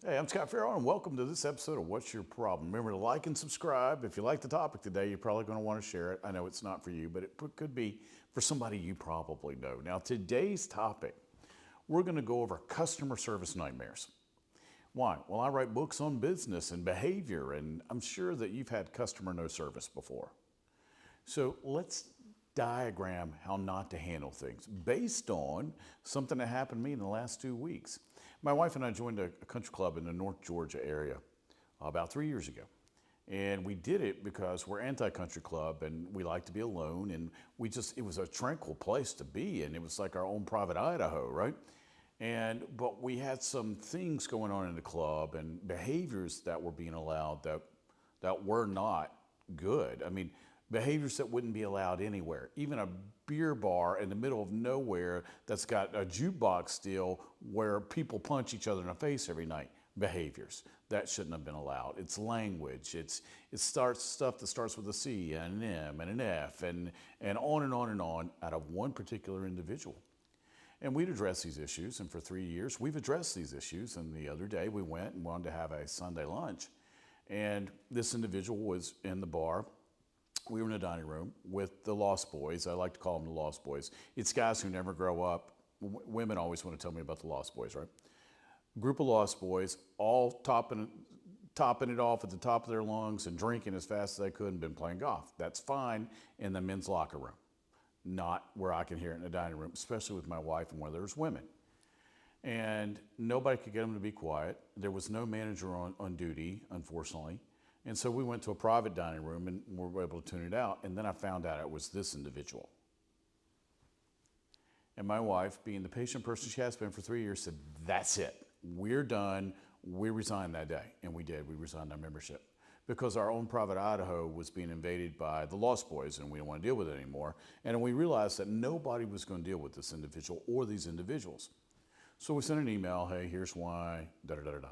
Hey, I'm Scott Ferrell, and welcome to this episode of What's Your Problem? Remember to like and subscribe. If you like the topic today, you're probably going to want to share it. I know it's not for you, but it could be for somebody you probably know. Now, today's topic, we're going to go over customer service nightmares. Why? Well, I write books on business and behavior, and I'm sure that you've had customer no service before. So let's diagram how not to handle things based on something that happened to me in the last 2 weeks. My wife and I joined a country club in the North Georgia area about 3 years ago. And we did it because we're anti-country club and we like to be alone. And it was a tranquil place to be. And it was like our own private Idaho, right? But we had some things going on in the club and behaviors that were being allowed that were not good. I mean, behaviors that wouldn't be allowed anywhere. Even a beer bar in the middle of nowhere that's got a jukebox deal where people punch each other in the face every night. Behaviors that shouldn't have been allowed. It's language. It starts stuff that starts with a C and an M and an F and on and on and on out of one particular individual. And we'd address these issues, and for 3 years we've addressed these issues. And the other day we went and wanted to have a Sunday lunch, and this individual was in the bar. We were in a dining room with the Lost Boys. I like to call them the Lost Boys. It's guys who never grow up. Women always want to tell me about the Lost Boys, right? Group of Lost Boys, all topping it off at the top of their lungs and drinking as fast as they could and been playing golf. That's fine in the men's locker room, not where I can hear it in the dining room, especially with my wife and where there's women. And nobody could get them to be quiet. There was no manager on duty, unfortunately. And so we went to a private dining room and we were able to tune it out. And then I found out it was this individual. And my wife, being the patient person she has been for 3 years, said, "That's it. We're done." We resigned that day. And we did. We resigned our membership because our own private Idaho was being invaded by the Lost Boys and we didn't want to deal with it anymore. And we realized that nobody was going to deal with this individual or these individuals. So we sent an email, "Hey, here's why, da da da da da."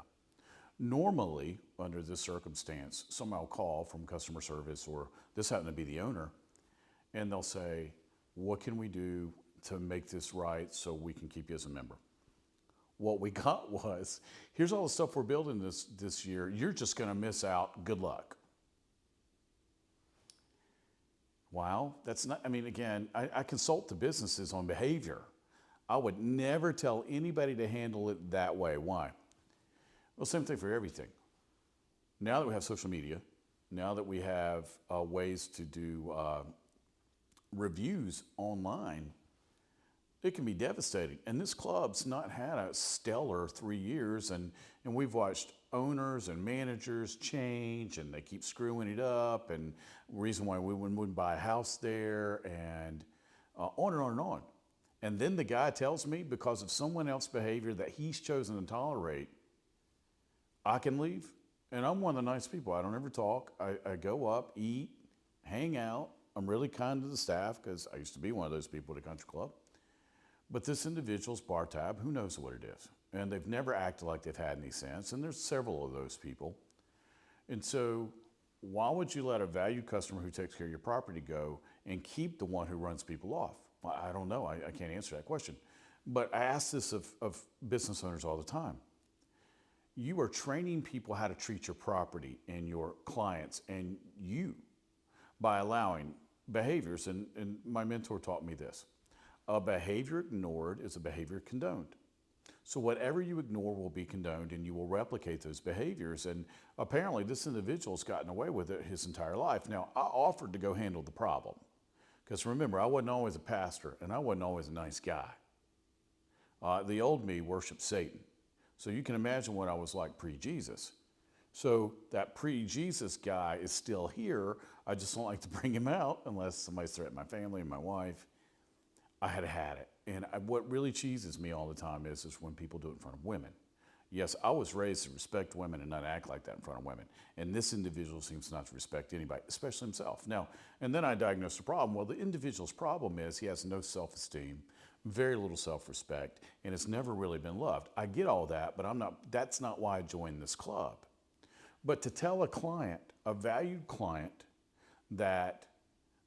Normally, under this circumstance, somebody will call from customer service, or this happened to be the owner, and they'll say, "What can we do to make this right so we can keep you as a member?" What we got was, "Here's all the stuff we're building this year. You're just going to miss out. Good luck." Wow, that's not, I mean, again, I consult the businesses on behavior. I would never tell anybody to handle it that way. Why? Well, same thing for everything. Now that we have social media, now that we have ways to do reviews online, it can be devastating. And this club's not had a stellar 3 years, and we've watched owners and managers change, and they keep screwing it up, and reason why we wouldn't buy a house there, and on and on and on. And then the guy tells me because of someone else's behavior that he's chosen to tolerate, I can leave. And I'm one of the nice people. I don't ever talk. I go up, eat, hang out. I'm really kind to the staff because I used to be one of those people at a country club. But this individual's bar tab, who knows what it is? And they've never acted like they've had any sense. And there's several of those people. And so why would you let a valued customer who takes care of your property go and keep the one who runs people off? Well, I don't know. I can't answer that question. But I ask this of business owners all the time. You are training people how to treat your property and your clients and you by allowing behaviors. And my mentor taught me this. A behavior ignored is a behavior condoned. So whatever you ignore will be condoned and you will replicate those behaviors. And apparently this individual's gotten away with it his entire life. Now, I offered to go handle the problem. Because remember, I wasn't always a pastor and I wasn't always a nice guy. The old me worshiped Satan. So you can imagine what I was like pre-Jesus. So that pre-Jesus guy is still here. I just don't like to bring him out unless somebody's threatened my family and my wife. I had it. And what really cheeses me all the time is when people do it in front of women. Yes, I was raised to respect women and not act like that in front of women. And this individual seems not to respect anybody, especially himself. Now, and then I diagnosed the problem. Well, the individual's problem is he has no self-esteem, very little self-respect, and has never really been loved. I get all that, but that's not why I joined this club. But to tell a client, a valued client, that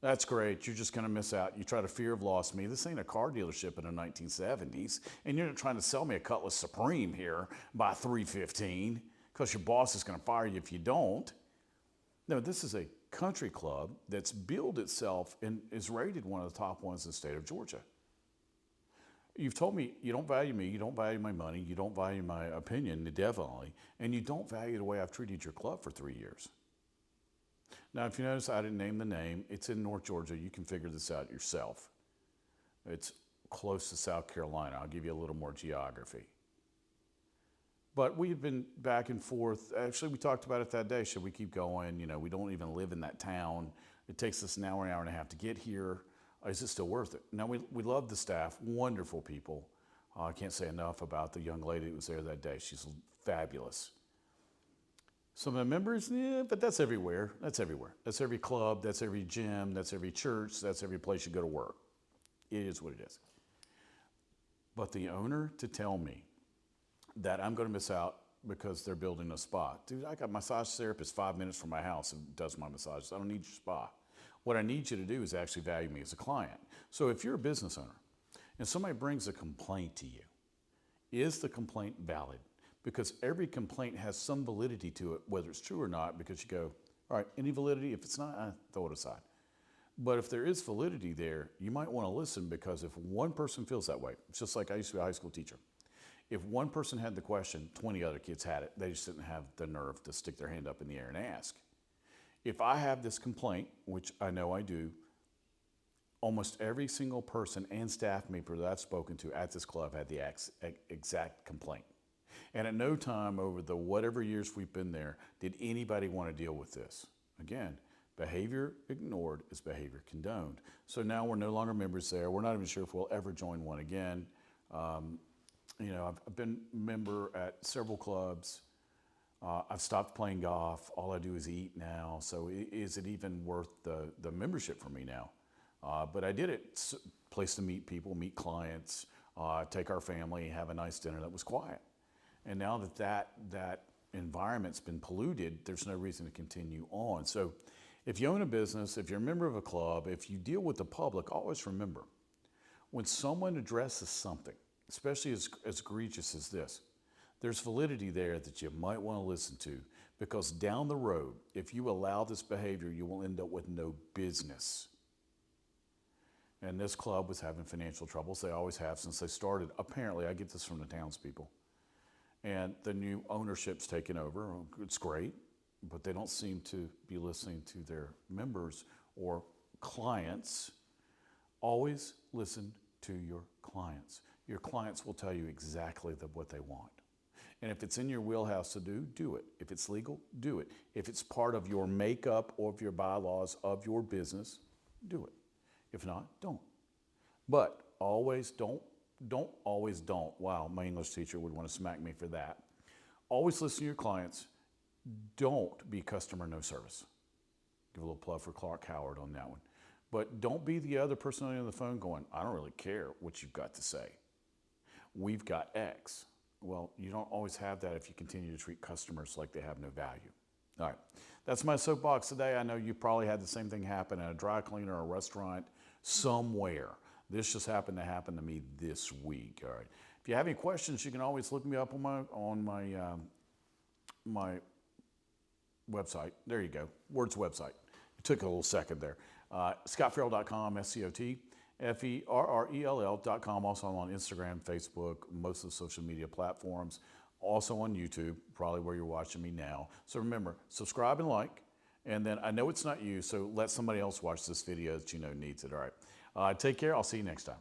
That's great. You're just going to miss out. You try to fear of loss me. This ain't a car dealership in the 1970s, and you're not trying to sell me a Cutlass Supreme here by 315 because your boss is going to fire you if you don't. No, this is a country club that's billed itself and is rated one of the top ones in the state of Georgia. You've told me you don't value me, you don't value my money, you don't value my opinion, definitely, and you don't value the way I've treated your club for 3 years. Now, if you notice, I didn't name the name. It's in North Georgia. You can figure this out yourself. It's close to South Carolina. I'll give you a little more geography. But we've been back and forth. Actually, we talked about it that day. Should we keep going? You know, we don't even live in that town. It takes us an hour and a half to get here. Is it still worth it? Now, we love the staff. Wonderful people. I can't say enough about the young lady that was there that day. She's fabulous. Some of the members, yeah, but that's everywhere. That's everywhere. That's every club. That's every gym. That's every church. That's every place you go to work. It is what it is. But the owner to tell me that I'm going to miss out because they're building a spa. Dude, I got a massage therapist 5 minutes from my house and does my massages. I don't need your spa. What I need you to do is actually value me as a client. So if you're a business owner and somebody brings a complaint to you, is the complaint valid? Because every complaint has some validity to it, whether it's true or not, because you go, all right, any validity? If it's not, throw it aside. But if there is validity there, you might want to listen, because if one person feels that way, it's just like I used to be a high school teacher. If one person had the question, 20 other kids had it. They just didn't have the nerve to stick their hand up in the air and ask. If I have this complaint, which I know I do, almost every single person and staff member that I've spoken to at this club had the exact complaint. And at no time over the whatever years we've been there did anybody want to deal with this. Again, behavior ignored is behavior condoned. So now we're no longer members there. We're not even sure if we'll ever join one again. I've been a member at several clubs. I've stopped playing golf. All I do is eat now. So is it even worth the membership for me now? But I did it. It's a place to meet people, meet clients, take our family, have a nice dinner that was quiet. And now that environment's been polluted, there's no reason to continue on. So if you own a business, if you're a member of a club, if you deal with the public, always remember, when someone addresses something, especially as egregious as this, there's validity there that you might want to listen to, because down the road, if you allow this behavior, you will end up with no business. And this club was having financial troubles. They always have since they started. Apparently, I get this from the townspeople. And the new ownership's taken over. It's great, but they don't seem to be listening to their members or clients. Always listen to your clients. Your clients will tell you exactly what they want. And if it's in your wheelhouse to do it. If it's legal, do it. If it's part of your makeup or of your bylaws of your business, do it. If not, don't. But always don't. Wow, my English teacher would want to smack me for that. Always listen to your clients. Don't be customer no service. Give a little plug for Clark Howard on that one. But don't be the other person on the phone going, I don't really care what you've got to say. We've got X. Well, you don't always have that if you continue to treat customers like they have no value. All right, that's my soapbox today. I know you probably had the same thing happen at a dry cleaner or a restaurant somewhere. This just happened to me this week. All right. If you have any questions, you can always look me up on my website. There you go. Word's website. It took a little second there. ScotFerrell.com, ScotFerrell.com. Also on Instagram, Facebook, most of the social media platforms. Also on YouTube, probably where you're watching me now. So remember, subscribe and like. And then I know it's not you, so let somebody else watch this video that you know needs it. All right. Take care. I'll see you next time.